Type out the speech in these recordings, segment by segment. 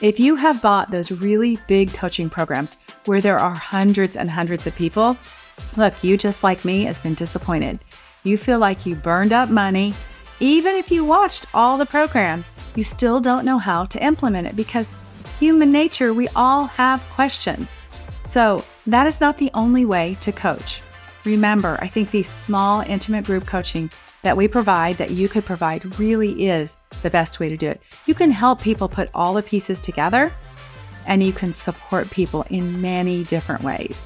If you have bought those really big coaching programs where there are hundreds and hundreds of people, look, you just like me has been disappointed. You feel like you burned up money. Even if you watched all the program, you still don't know how to implement it because human nature, we all have questions. So that is not the only way to coach. Remember, I think these small, intimate group coaching that we provide, that you could provide, really is the best way to do it. You can help people put all the pieces together, and you can support people in many different ways.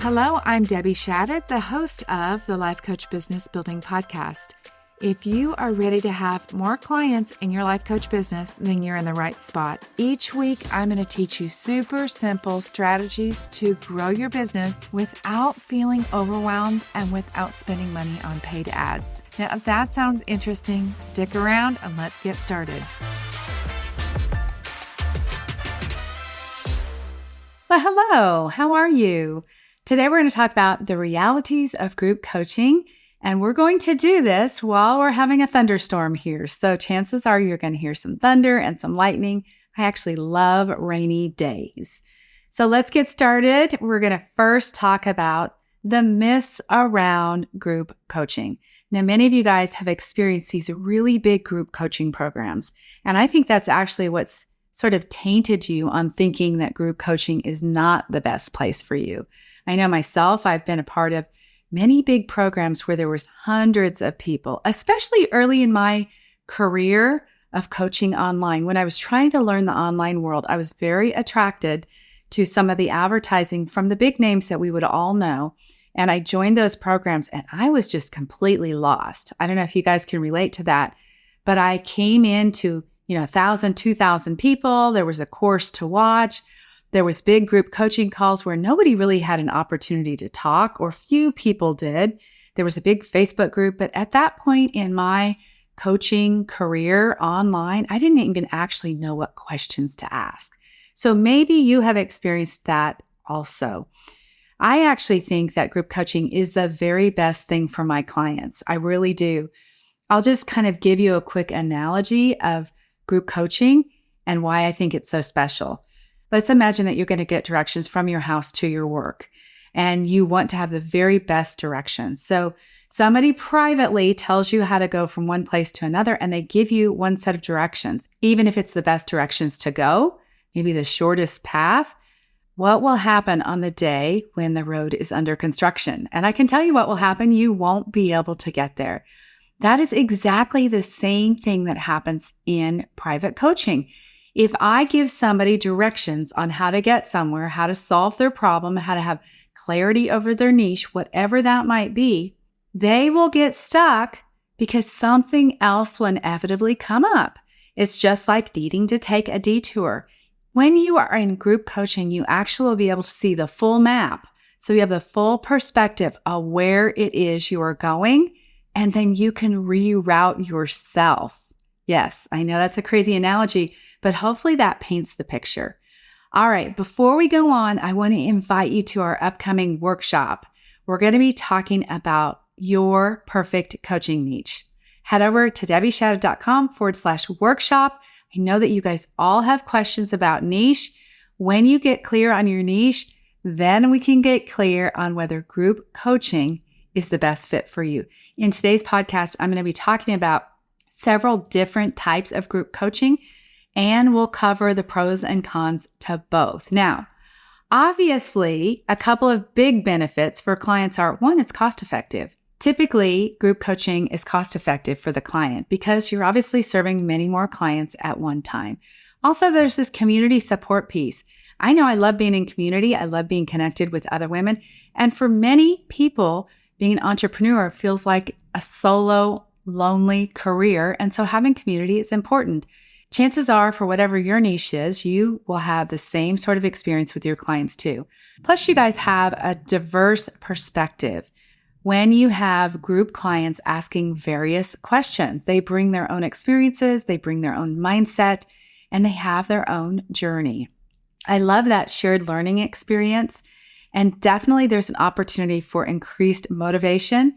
Hello, I'm Debbie Shadid, the host of the Life Coach Business Building Podcast. If you are ready to have more clients in your life coach business, then you're in the right spot. Each week, I'm going to teach you super simple strategies to grow your business without feeling overwhelmed and without spending money on paid ads. Now, if that sounds interesting, stick around and let's get started. Well, hello, how are you? Today, we're going to talk about the realities of group coaching. And we're going to do this while we're having a thunderstorm here. So chances are you're going to hear some thunder and some lightning. I actually love rainy days. So let's get started. We're going to first talk about the myths around group coaching. Now, many of you guys have experienced these really big group coaching programs. And I think that's actually what's sort of tainted you on thinking that group coaching is not the best place for you. I know myself, I've been a part of many big programs where there was hundreds of people, especially early in my career of coaching online. When I was trying to learn the online world, I was very attracted to some of the advertising from the big names that we would all know. And I joined those programs and I was just completely lost. I don't know if you guys can relate to that, but I came into, 1,000, 2,000 people. There was a course to watch. There was big group coaching calls where nobody really had an opportunity to talk, or few people did. There was a big Facebook group, but at that point in my coaching career online, I didn't even actually know what questions to ask. So maybe you have experienced that also. I actually think that group coaching is the very best thing for my clients. I really do. I'll just kind of give you a quick analogy of group coaching and why I think it's so special. Let's imagine that you're going to get directions from your house to your work, and you want to have the very best directions. So somebody privately tells you how to go from one place to another, and they give you one set of directions, even if it's the best directions to go, maybe the shortest path. What will happen on the day when the road is under construction? And I can tell you what will happen. You won't be able to get there. That is exactly the same thing that happens in private coaching. If I give somebody directions on how to get somewhere, how to solve their problem, how to have clarity over their niche, whatever that might be, they will get stuck because something else will inevitably come up. It's just like needing to take a detour. When you are in group coaching, you actually will be able to see the full map. So you have the full perspective of where it is you are going, and then you can reroute yourself. Yes, I know that's a crazy analogy, but hopefully that paints the picture. All right, before we go on, I want to invite you to our upcoming workshop. We're going to be talking about your perfect coaching niche. Head over to debbieshadid.com/workshop. I know that you guys all have questions about niche. When you get clear on your niche, then we can get clear on whether group coaching is the best fit for you. In today's podcast, I'm going to be talking about several different types of group coaching, and we'll cover the pros and cons to both. Now, obviously, a couple of big benefits for clients are, one, it's cost effective. Typically, group coaching is cost effective for the client because you're obviously serving many more clients at one time. Also, there's this community support piece. I know I love being in community. I love being connected with other women. And for many people, being an entrepreneur feels like a solo, lonely career. And so having community is important. Chances are, for whatever your niche is, you will have the same sort of experience with your clients too. Plus, you guys have a diverse perspective. When you have group clients asking various questions, they bring their own experiences, they bring their own mindset, and they have their own journey. I love that shared learning experience. And definitely there's an opportunity for increased motivation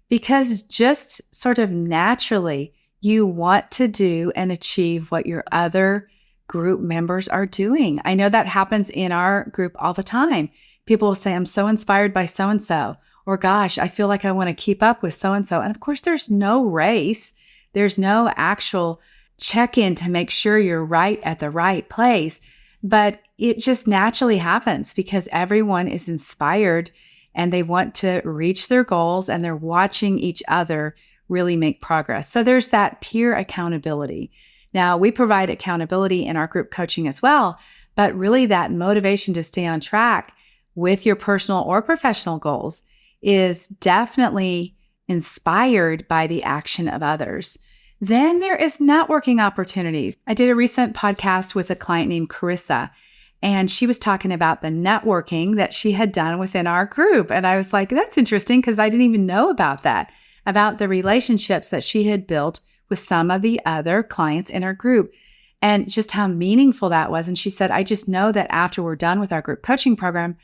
because just sort of naturally, You want to do and achieve what your other group members are doing. I know that happens in our group all the time. People will say, I'm so inspired by so-and-so, or gosh, I feel like I want to keep up with so-and-so. And of course, there's no race. There's no actual check-in to make sure you're right at the right place. But it just naturally happens because everyone is inspired and they want to reach their goals and they're watching each other really make progress. So there's that peer accountability. Now, we provide accountability in our group coaching as well, but really that motivation to stay on track with your personal or professional goals is definitely inspired by the action of others. Then there is networking opportunities. I did a recent podcast with a client named Carissa, and she was talking about the networking that she had done within our group. And I was like, that's interesting because I didn't even know about that, about the relationships that she had built with some of the other clients in our group and just how meaningful that was. And she said, I just know that after we're done with our group coaching program,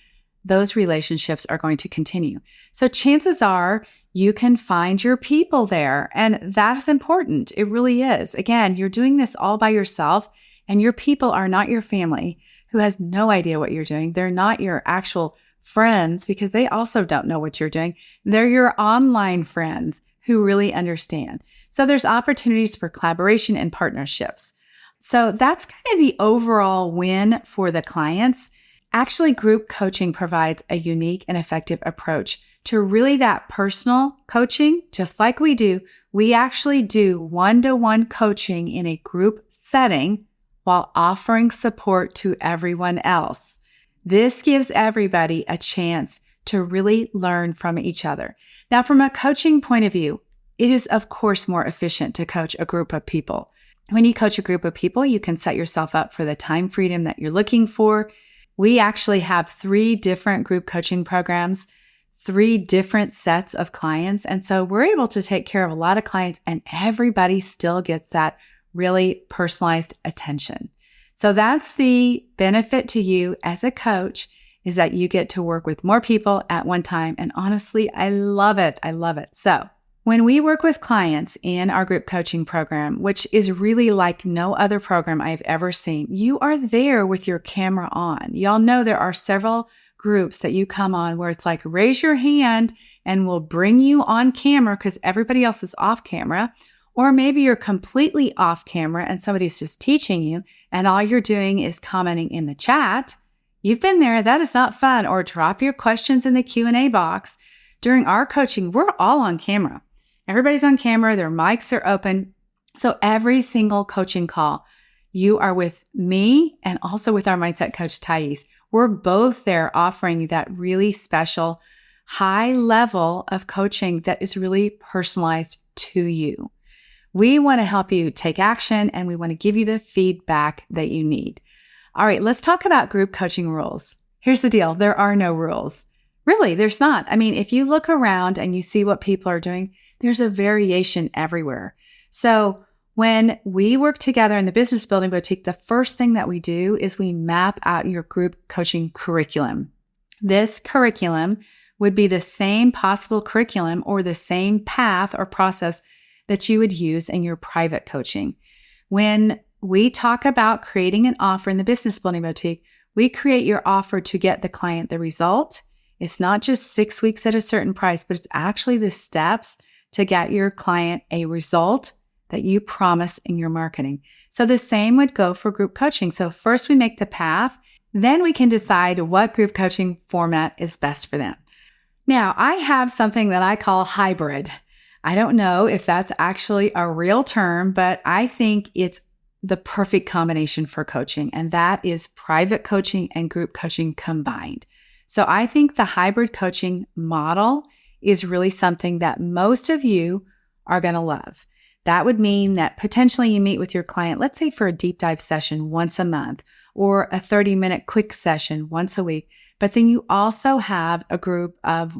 those relationships are going to continue. So chances are you can find your people there. And that's important. It really is. Again, you're doing this all by yourself and your people are not your family who has no idea what you're doing. They're not your actual friends because they also don't know what you're doing. They're your online friends who really understand. So there's opportunities for collaboration and partnerships. So that's kind of the overall win for the clients. Actually, group coaching provides a unique and effective approach to really that personal coaching, just like we do. We actually do one-to-one coaching in a group setting while offering support to everyone else. This gives everybody a chance to really learn from each other. Now, from a coaching point of view, it is, of course, more efficient to coach a group of people. When you coach a group of people, you can set yourself up for the time freedom that you're looking for. We actually have 3 different group coaching programs, 3 different sets of clients. And so we're able to take care of a lot of clients and everybody still gets that really personalized attention. So that's the benefit to you as a coach is that you get to work with more people at one time. And honestly, I love it. I love it. So when we work with clients in our group coaching program, which is really like no other program I've ever seen, you are there with your camera on. Y'all know there are several groups that you come on where it's like, raise your hand and we'll bring you on camera because everybody else is off camera. Or maybe you're completely off camera and somebody's just teaching you and all you're doing is commenting in the chat. You've been there. That is not fun. Or drop your questions in the Q&A box. During our coaching, we're all on camera. Everybody's on camera. Their mics are open. So every single coaching call, you are with me and also with our mindset coach, Thais. We're both there offering that really special high level of coaching that is really personalized to you. We want to help you take action and we want to give you the feedback that you need. All right, let's talk about group coaching rules. Here's the deal. There are no rules. Really, there's not. I mean, if you look around and you see what people are doing, there's a variation everywhere. So when we work together in the Business Building Boutique, the first thing that we do is we map out your group coaching curriculum. This curriculum would be the same possible curriculum or the same path or process that you would use in your private coaching. When we talk about creating an offer in the Business Building Boutique, we create your offer to get the client the result. It's not just 6 weeks at a certain price, but it's actually the steps to get your client a result that you promise in your marketing. So the same would go for group coaching. So first we make the path, then we can decide what group coaching format is best for them. Now, I have something that I call hybrid. I don't know if that's actually a real term, but I think it's the perfect combination for coaching, and that is private coaching and group coaching combined. So I think the hybrid coaching model is really something that most of you are going to love. That would mean that potentially you meet with your client, let's say for a deep dive session once a month or a 30-minute quick session once a week. But then you also have a group of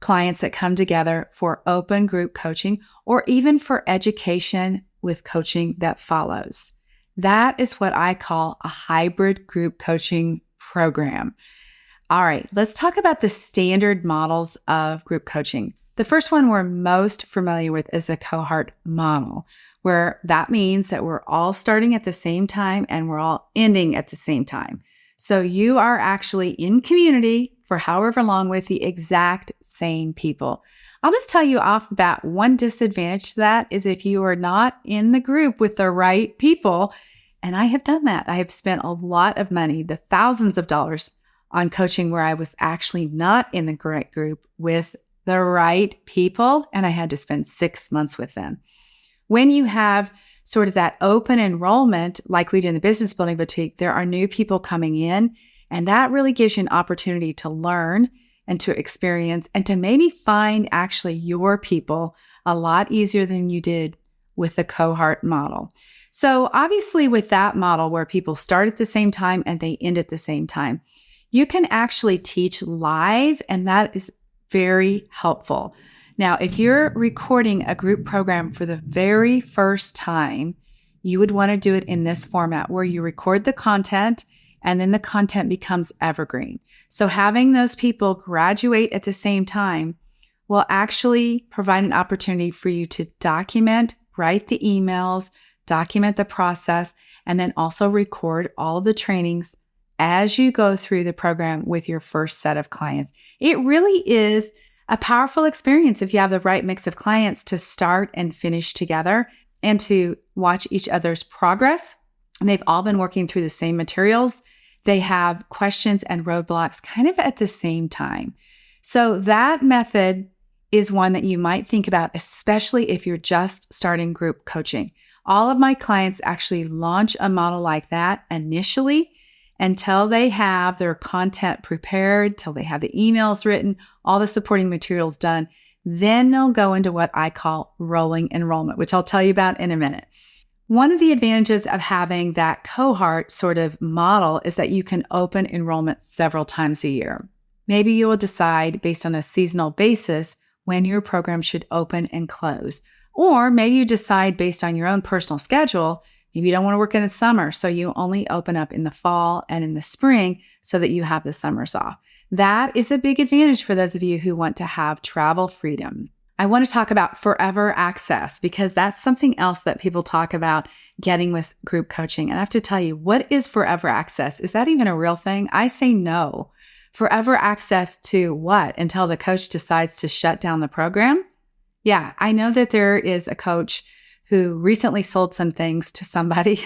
clients that come together for open group coaching or even for education with coaching that follows. That is what I call a hybrid group coaching program. All right, let's talk about the standard models of group coaching. The first one we're most familiar with is a cohort model, where that means that we're all starting at the same time and we're all ending at the same time. So you are actually in community for however long with the exact same people. I'll just tell you off the bat, one disadvantage to that is if you are not in the group with the right people. And I have done that. I have spent a lot of money, the thousands of dollars, on coaching where I was actually not in the right group with the right people, and I had to spend 6 months with them. When you have sort of that open enrollment, like we do in the Business Building Boutique, there are new people coming in, and that really gives you an opportunity to learn and to experience and to maybe find actually your people a lot easier than you did with the cohort model. So obviously with that model where people start at the same time and they end at the same time, you can actually teach live, and that is very helpful. Now, if you're recording a group program for the very first time, you would want to do it in this format where you record the content and then the content becomes evergreen. So having those people graduate at the same time will actually provide an opportunity for you to document, write the emails, document the process, and then also record all of the trainings as you go through the program with your first set of clients. It really is a powerful experience if you have the right mix of clients to start and finish together and to watch each other's progress. And they've all been working through the same materials. They have questions and roadblocks kind of at the same time. So that method is one that you might think about, especially if you're just starting group coaching. All of my clients actually launch a model like that initially until they have their content prepared, till they have the emails written, all the supporting materials done. Then they'll go into what I call rolling enrollment, which I'll tell you about in a minute. One of the advantages of having that cohort sort of model is that you can open enrollment several times a year. Maybe you will decide based on a seasonal basis when your program should open and close. Or maybe you decide based on your own personal schedule, maybe you don't want to work in the summer, so you only open up in the fall and in the spring so that you have the summers off. That is a big advantage for those of you who want to have travel freedom. I want to talk about forever access because that's something else that people talk about getting with group coaching. And I have to tell you, what is forever access? Is that even a real thing? I say no. Forever access to what? Until the coach decides to shut down the program? Yeah, I know that there is a coach who recently sold some things to somebody,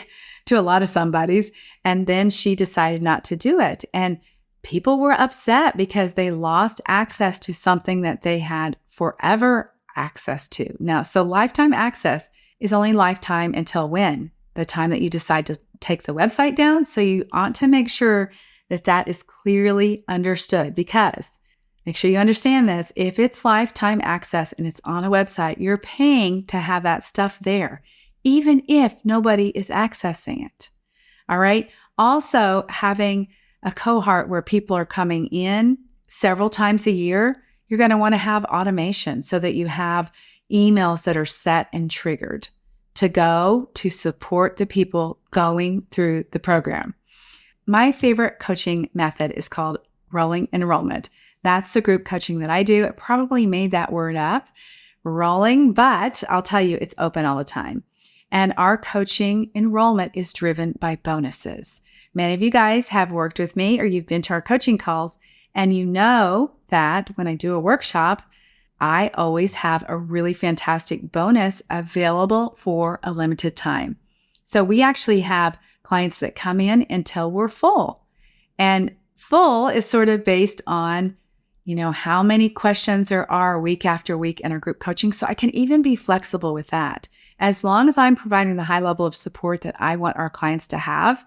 to a lot of somebodies, and then she decided not to do it. And people were upset because they lost access to something that they had forever access to. Now, so lifetime access is only lifetime until when? The time that you decide to take the website down. So you ought to make sure that that is clearly understood, because make sure you understand this. If it's lifetime access and it's on a website, you're paying to have that stuff there, even if nobody is accessing it. All right. Also, having a cohort where people are coming in several times a year, you're going to want to have automation so that you have emails that are set and triggered to go to support the people going through the program. My favorite coaching method is called rolling enrollment. That's the group coaching that I do. I probably made that word up, rolling, but I'll tell you, it's open all the time. And our coaching enrollment is driven by bonuses. Many of you guys have worked with me or you've been to our coaching calls, and you know that when I do a workshop, I always have a really fantastic bonus available for a limited time. So we actually have clients that come in until we're full. And full is sort of based on, how many questions there are week after week in our group coaching. So I can even be flexible with that. As long as I'm providing the high level of support that I want our clients to have,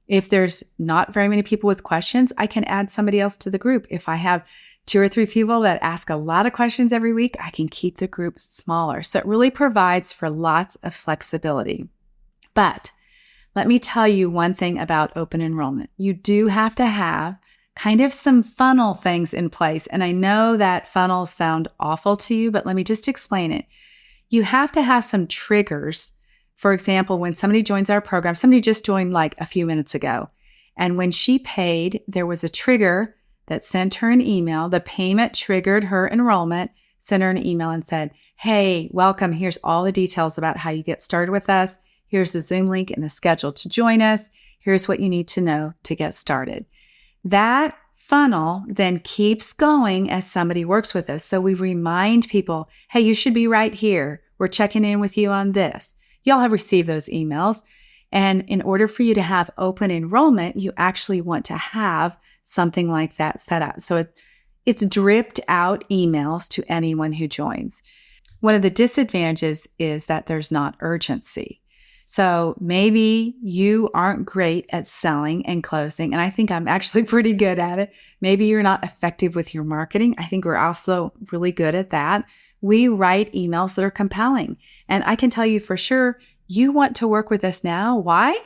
if there's not very many people with questions, I can add somebody else to the group. If I have 2 or 3 people that ask a lot of questions every week, I can keep the group smaller. So it really provides for lots of flexibility. But let me tell you one thing about open enrollment. You do have to have kind of some funnel things in place. And I know that funnels sound awful to you, but let me just explain it. You have to have some triggers. For example, when somebody joins our program, somebody just joined like a few minutes ago. And when she paid, there was a trigger that sent her an email. The payment triggered her enrollment. sent her an email and said, hey, welcome. Here's all the details about how you get started with us. Here's the Zoom link and the schedule to join us. Here's what you need to know to get started. That funnel then keeps going as somebody works with us. So we remind people, hey, you should be right here. We're checking in with you on this. Y'all have received those emails. And in order for you to have open enrollment, you actually want to have something like that set up. So it's dripped out emails to anyone who joins. One of the disadvantages is that there's not urgency. So maybe you aren't great at selling and closing, and I think I'm actually pretty good at it. Maybe you're not effective with your marketing. I think we're also really good at that. We write emails that are compelling. And I can tell you for sure, you want to work with us now. Why?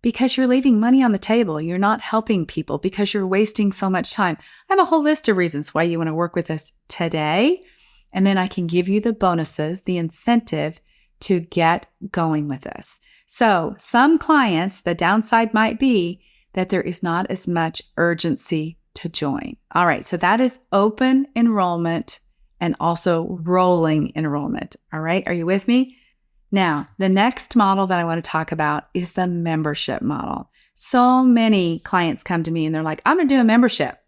Because you're leaving money on the table. You're not helping people because you're wasting so much time. I have a whole list of reasons why you want to work with us today. And then I can give you the bonuses, the incentive to get going with us. So some clients, the downside might be that there is not as much urgency to join. All right. So that is open enrollment and also rolling enrollment. All right. Are you with me? Now, the next model that I want to talk about is the membership model. So many clients come to me and they're like, I'm going to do a membership.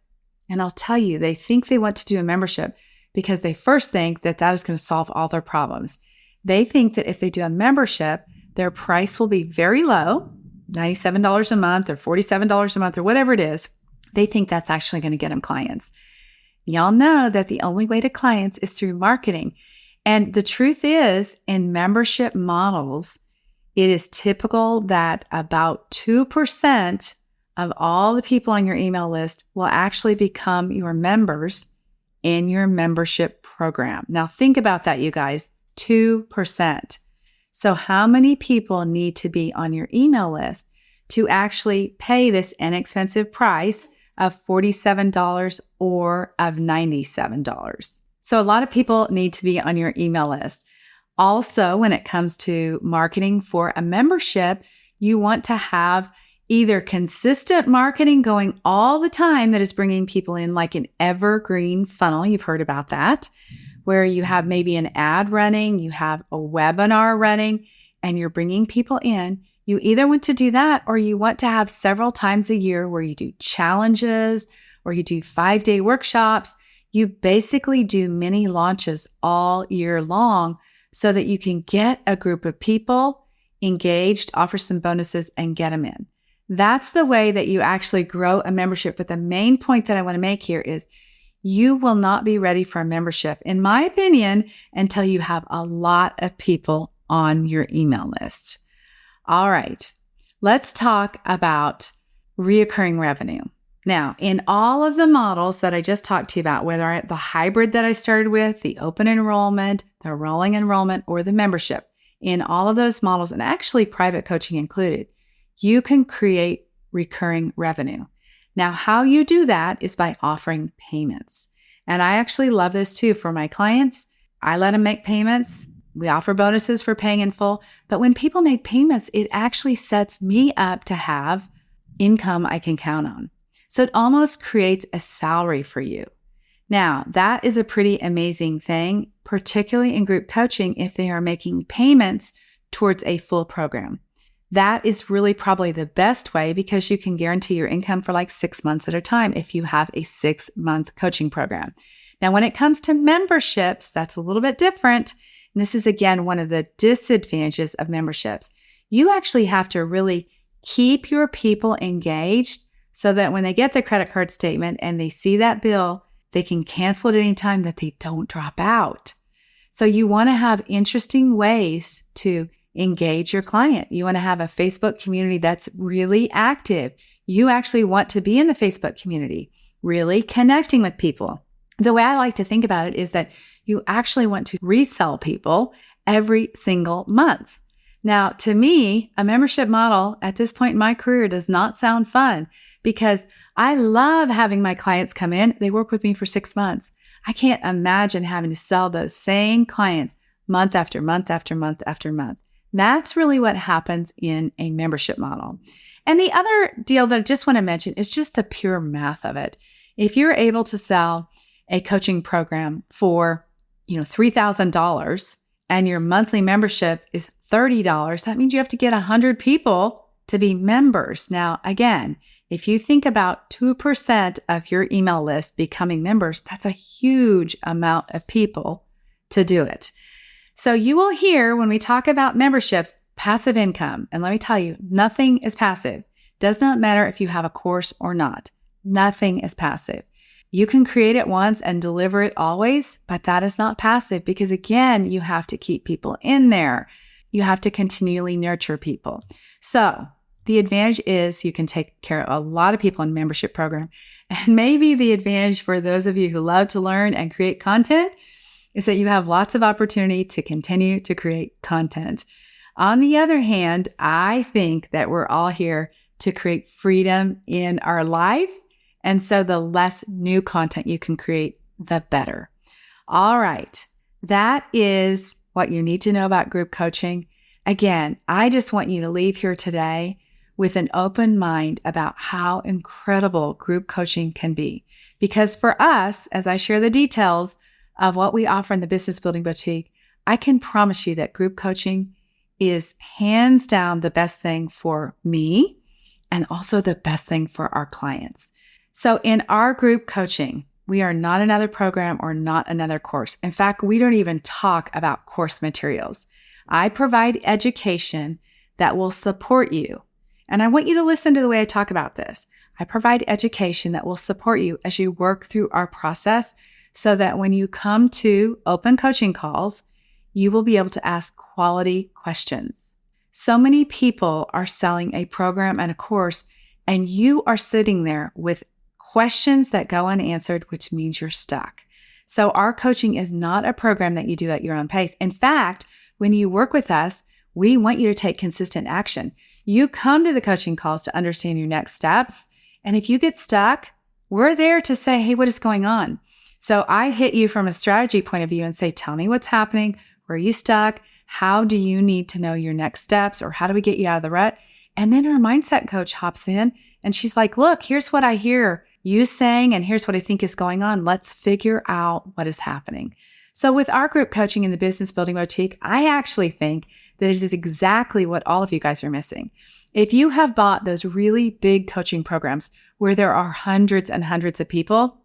And I'll tell you, they think they want to do a membership because they first think that that is going to solve all their problems. They think that if they do a membership, their price will be very low, $97 a month or $47 a month or whatever it is. They think that's actually going to get them clients. Y'all know that the only way to clients is through marketing. And the truth is, in membership models, it is typical that about 2% of all the people on your email list will actually become your members in your membership program. Now, think about that, you guys, 2%. So how many people need to be on your email list to actually pay this inexpensive price of $47 or of $97? So a lot of people need to be on your email list. Also, when it comes to marketing for a membership, you want to have either consistent marketing going all the time that is bringing people in, like an evergreen funnel. You've heard about that, where you have maybe an ad running, you have a webinar running, and you're bringing people in. You either want to do that or you want to have several times a year where you do challenges or you do 5-day workshops. You basically do mini launches all year long so that you can get a group of people engaged, offer some bonuses, and get them in. That's the way that you actually grow a membership. But the main point that I want to make here is you will not be ready for a membership, in my opinion, until you have a lot of people on your email list. All right, let's talk about reoccurring revenue. Now, in all of the models that I just talked to you about, whether the hybrid that I started with, the open enrollment, the rolling enrollment, or the membership, in all of those models, and actually private coaching included, you can create recurring revenue. Now, how you do that is by offering payments. And I actually love this too for my clients. I let them make payments. We offer bonuses for paying in full. But when people make payments, it actually sets me up to have income I can count on. So it almost creates a salary for you. Now, that is a pretty amazing thing, particularly in group coaching if they are making payments towards a full program. That is really probably the best way because you can guarantee your income for like 6 months at a time if you have a 6-month coaching program. Now, when it comes to memberships, that's a little bit different. And this is, again, one of the disadvantages of memberships. You actually have to really keep your people engaged so that when they get their credit card statement and they see that bill, they can cancel it anytime that they don't drop out. So you want to have interesting ways to engage your client. You want to have a Facebook community that's really active. You actually want to be in the Facebook community, really connecting with people. The way I like to think about it is that you actually want to resell people every single month. Now, to me, a membership model at this point in my career does not sound fun because I love having my clients come in. They work with me for 6 months. I can't imagine having to sell those same clients month after month after month after month. That's really what happens in a membership model. And the other deal that I just want to mention is just the pure math of it. If you're able to sell a coaching program for $3,000 and your monthly membership is $30, that means you have to get 100 people to be members. Now, again, if you think about 2% of your email list becoming members, that's a huge amount of people to do it. So you will hear when we talk about memberships, passive income. And let me tell you, nothing is passive. Does not matter if you have a course or not. Nothing is passive. You can create it once and deliver it always, but that is not passive because again, you have to keep people in there. You have to continually nurture people. So the advantage is you can take care of a lot of people in a membership program. And maybe the advantage for those of you who love to learn and create content is that you have lots of opportunity to continue to create content. On the other hand, I think that we're all here to create freedom in our life. And so the less new content you can create, the better. All right. That is what you need to know about group coaching. Again, I just want you to leave here today with an open mind about how incredible group coaching can be. Because for us, as I share the details of what we offer in the Business Building Boutique, I can promise you that group coaching is hands down the best thing for me and also the best thing for our clients. So in our group coaching, we are not another program or not another course. In fact, we don't even talk about course materials. I provide education that will support you. And I want you to listen to the way I talk about this. I provide education that will support you as you work through our process so that when you come to open coaching calls, you will be able to ask quality questions. So many people are selling a program and a course, and you are sitting there with questions that go unanswered, which means you're stuck. So our coaching is not a program that you do at your own pace. In fact, when you work with us, we want you to take consistent action. You come to the coaching calls to understand your next steps. And if you get stuck, we're there to say, hey, what is going on? So I hit you from a strategy point of view and say, tell me what's happening. Where are you stuck? How do you need to know your next steps? Or how do we get you out of the rut? And then our mindset coach hops in and she's like, look, here's what I hear you saying, and here's what I think is going on. Let's figure out what is happening. So with our group coaching in the Business Building Boutique, I actually think that it is exactly what all of you guys are missing. If you have bought those really big coaching programs where there are hundreds and hundreds of people,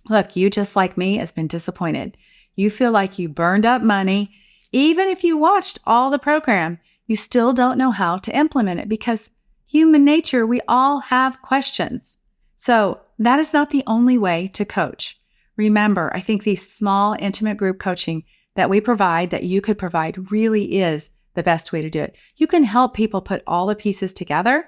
look, you just like me has been disappointed. You feel like you burned up money. Even if you watched all the program, you still don't know how to implement it because human nature, we all have questions. So that is not the only way to coach. Remember, I think these small, intimate group coaching that we provide, that you could provide, really is the best way to do it. You can help people put all the pieces together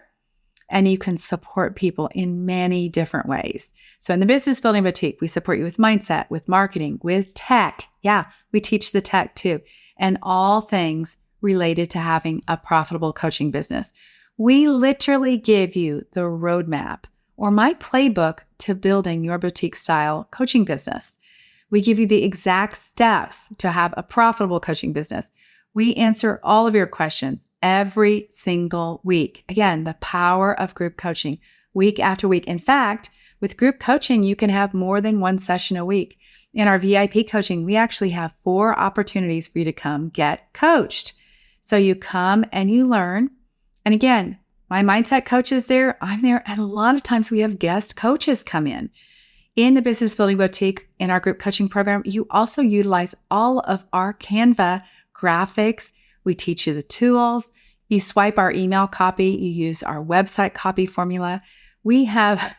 and you can support people in many different ways. So in the Business Building Boutique, we support you with mindset, with marketing, with tech. Yeah, we teach the tech too, and all things related to having a profitable coaching business. We literally give you the roadmap or my playbook to building your boutique style coaching business. We give you the exact steps to have a profitable coaching business. We answer all of your questions every single week. Again, the power of group coaching week after week. In fact, with group coaching, you can have more than one session a week. In our VIP coaching, we actually have 4 opportunities for you to come get coached. So you come and you learn. And again, my mindset coach is there, I'm there, and a lot of times we have guest coaches come in. In the Business Building Boutique, in our group coaching program, you also utilize all of our Canva graphics. We teach you the tools. You swipe our email copy. You use our website copy formula. We have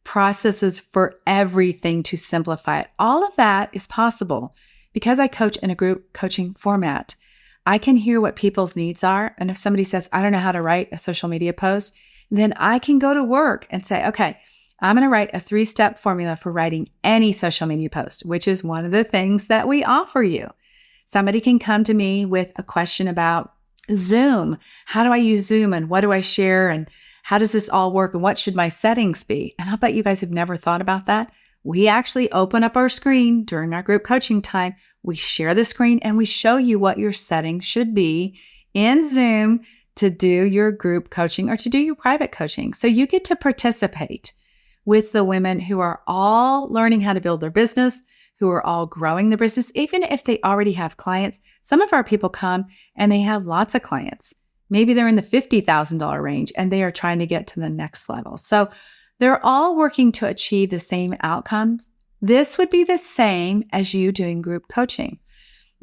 processes for everything to simplify it. All of that is possible because I coach in a group coaching format. I can hear what people's needs are. And if somebody says, I don't know how to write a social media post, then I can go to work and say, okay, I'm going to write a 3-step formula for writing any social media post, which is one of the things that we offer you. Somebody can come to me with a question about Zoom. How do I use Zoom and what do I share and how does this all work and what should my settings be? And I'll bet you guys have never thought about that. We actually open up our screen during our group coaching time. We share the screen and we show you what your settings should be in Zoom to do your group coaching or to do your private coaching. So you get to participate with the women who are all learning how to build their business, who are all growing their business, even if they already have clients. Some of our people come and they have lots of clients. Maybe they're in the $50,000 range and they are trying to get to the next level. So they're all working to achieve the same outcomes. This would be the same as you doing group coaching.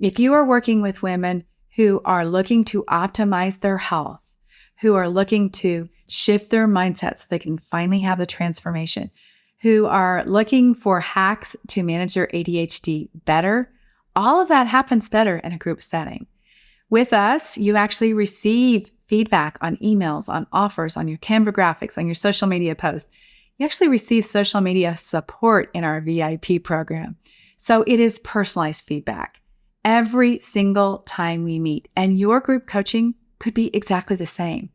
If you are working with women who are looking to optimize their health, who are looking to shift their mindset so they can finally have the transformation, who are looking for hacks to manage their ADHD better, all of that happens better in a group setting. With us, you actually receive feedback on emails, on offers, on your Canva graphics, on your social media posts. You actually receive social media support in our VIP program. So it is personalized feedback every single time we meet. And your group coaching could be exactly the same.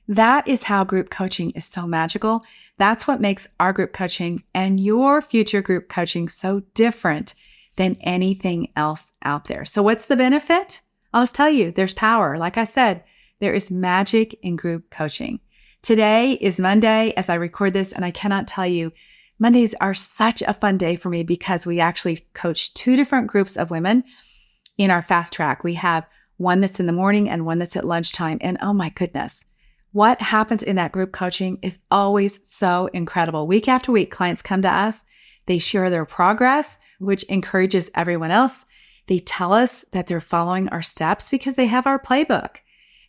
That is how group coaching is so magical. That's what makes our group coaching and your future group coaching so different than anything else out there. So what's the benefit? I'll just tell you, there's power. Like I said, there is magic in group coaching. Today is Monday as I record this, and I cannot tell you, Mondays are such a fun day for me because we actually coach two different groups of women in our fast track. We have one that's in the morning and one that's at lunchtime. And oh my goodness, what happens in that group coaching is always so incredible. Week after week, clients come to us. They share their progress, which encourages everyone else. They tell us that they're following our steps because they have our playbook.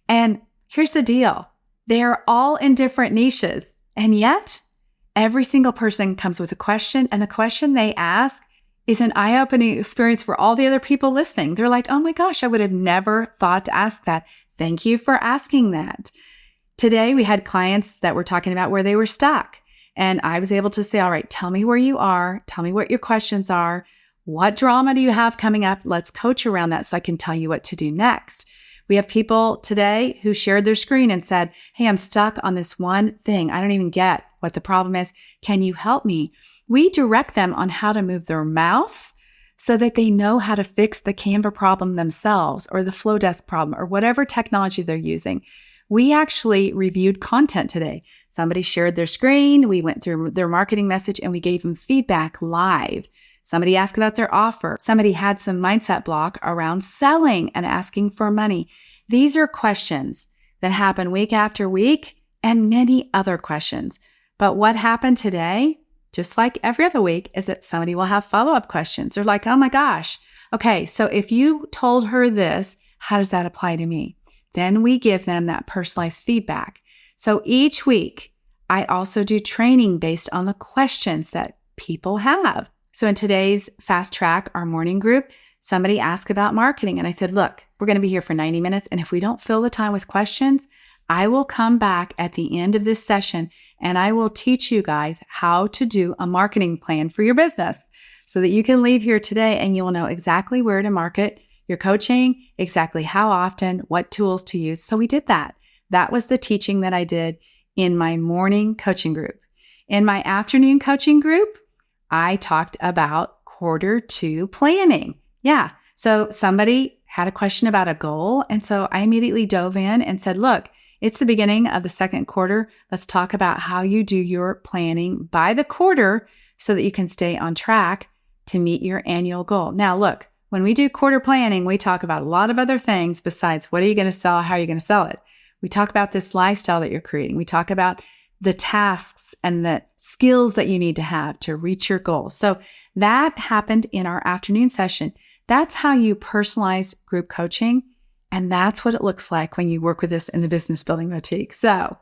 And here's the deal. They are all in different niches. And yet, every single person comes with a question. And the question they ask is an eye-opening experience for all the other people listening. They're like, oh my gosh, I would have never thought to ask that. Thank you for asking that. Today, we had clients that were talking about where they were stuck. And I was able to say, all right, tell me where you are. Tell me what your questions are. What drama do you have coming up? Let's coach around that so I can tell you what to do next. We have people today who shared their screen and said, hey, I'm stuck on this one thing. I don't even get what the problem is. Can you help me? We direct them on how to move their mouse so that they know how to fix the Canva problem themselves or the Flowdesk problem or whatever technology they're using. We actually reviewed content today. Somebody shared their screen. We went through their marketing message and we gave them feedback live. Somebody asked about their offer. Somebody had some mindset block around selling and asking for money. These are questions that happen week after week and many other questions. But what happened today, just like every other week, is that somebody will have follow-up questions. They're like, oh my gosh, okay, so if you told her this, how does that apply to me? Then we give them that personalized feedback. So each week, I also do training based on the questions that people have. So in today's fast track, our morning group, somebody asked about marketing. And I said, look, we're going to be here for 90 minutes. And if we don't fill the time with questions, I will come back at the end of this session and I will teach you guys how to do a marketing plan for your business so that you can leave here today and you will know exactly where to market your coaching, exactly how often, what tools to use. So we did that. That was the teaching that I did in my morning coaching group. In my afternoon coaching group, I talked about Q2 planning. Yeah. So somebody had a question about a goal. And so I immediately dove in and said, look, it's the beginning of the second quarter. Let's talk about how you do your planning by the quarter so that you can stay on track to meet your annual goal. Now, look, when we do quarter planning, we talk about a lot of other things besides what are you going to sell? How are you going to sell it? We talk about this lifestyle that you're creating. We talk about the tasks and the skills that you need to have to reach your goals. So that happened in our afternoon session. That's how you personalize group coaching. And that's what it looks like when you work with us in the Business Building Boutique. So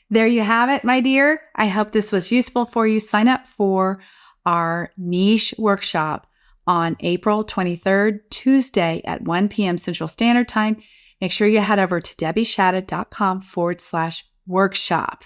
there you have it, my dear. I hope this was useful for you. Sign up for our niche workshop on April 23rd, Tuesday at 1 p.m. Central Standard Time. Make sure you head over to debbieshadid.com/workshop.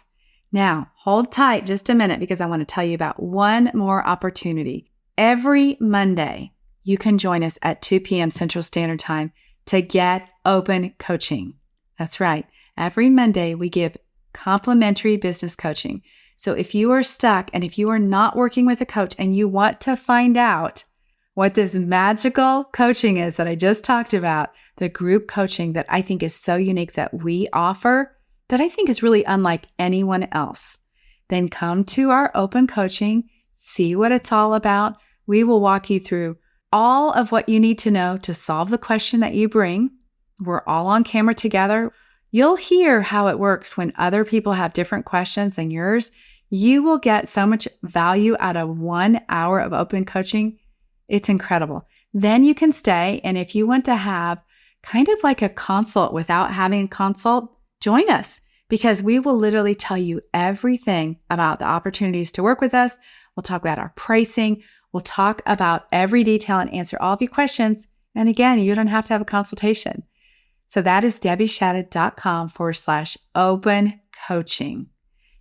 Now, hold tight just a minute because I want to tell you about one more opportunity. Every Monday, you can join us at 2 p.m. Central Standard Time to get open coaching. That's right. Every Monday, we give complimentary business coaching. So if you are stuck and if you are not working with a coach and you want to find out what this magical coaching is that I just talked about, the group coaching that I think is so unique that we offer, that I think is really unlike anyone else, then come to our open coaching, see what it's all about. We will walk you through all of what you need to know to solve the question that you bring. We're all on camera together. You'll hear how it works when other people have different questions than yours. You will get so much value out of 1 hour of open coaching. It's incredible. Then you can stay. And if you want to have kind of like a consult without having a consult, join us because we will literally tell you everything about the opportunities to work with us. We'll talk about our pricing. We'll talk about every detail and answer all of your questions. And again, you don't have to have a consultation. So that is DebbieShadid.com/open coaching.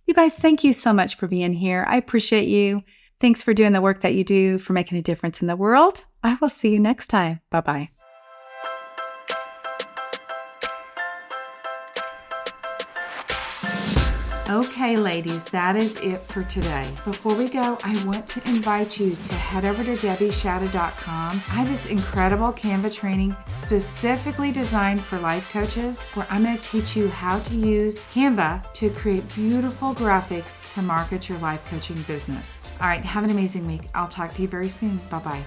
You guys, thank you so much for being here. I appreciate you. Thanks for doing the work that you do, for making a difference in the world. I will see you next time. Bye-bye. Okay, ladies, that is it for today. Before we go, I want to invite you to head over to DebbieShadid.com. I have this incredible Canva training specifically designed for life coaches where I'm going to teach you how to use Canva to create beautiful graphics to market your life coaching business. All right, have an amazing week. I'll talk to you very soon. Bye-bye.